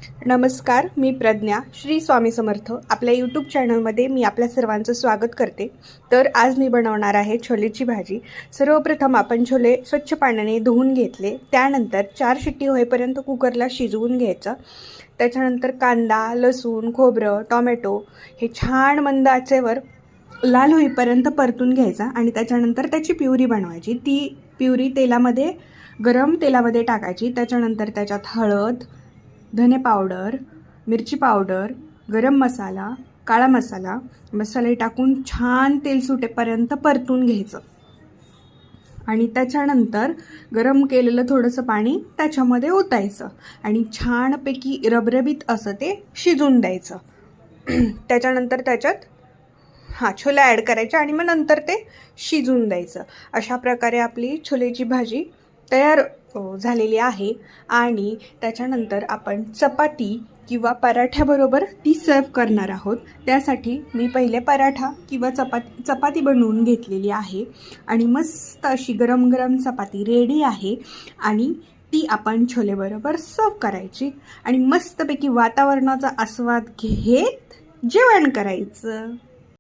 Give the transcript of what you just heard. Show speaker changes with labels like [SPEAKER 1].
[SPEAKER 1] नमस्कार, मी प्रज्ञा. श्री स्वामी समर्थ. आपल्या यूट्यूब चॅनलमध्ये मी आपल्या सर्वांचं स्वागत करते. तर आज मी बनवणार आहे छोलेची भाजी. सर्वप्रथम आपण छोले स्वच्छ पाण्याने धुवून घेतले. त्यानंतर 4 शिट्टी होईपर्यंत कुकरला शिजवून घ्यायचं. त्याच्यानंतर कांदा, लसूण, खोबरं, टोमॅटो हे छान मंद आचेवर लाल होईपर्यंत परतून घ्यायचा आणि त्याच्यानंतर त्याची प्युरी बनवायची. ती प्युरी गरम तेलामध्ये टाकायची. त्याच्यानंतर त्याच्यात हळद, धने पावडर, मिरची पावडर, गरम मसाला, काळा मसाले टाकून छान तेल सुटेपर्यंत परतून घ्यायचं आणि त्याच्यानंतर गरम केलेलं थोडंसं पाणी त्याच्यामध्ये ओतायचं आणि छानपैकी रबरबीत असं ते शिजून द्यायचं. त्याच्यानंतर त्याच्यात छोले ॲड करायचे आणि मग नंतर ते शिजून द्यायचं. अशा प्रकारे आपली छोलेची भाजी तयार झालेली आहे आणि त्याच्यानंतर आपण चपाती किंवा पराठ्याबरोबर ती सर्व करणार आहोत. त्यासाठी मी पहिले पराठा किंवा चपाती बनवून घेतलेली आहे आणि मस्त अशी गरम गरम चपाती रेडी आहे आणि ती आपण छोलेबरोबर सर्व करायची आणि मस्तपैकी वातावरणाचा आस्वाद घेत जेवण करायचं.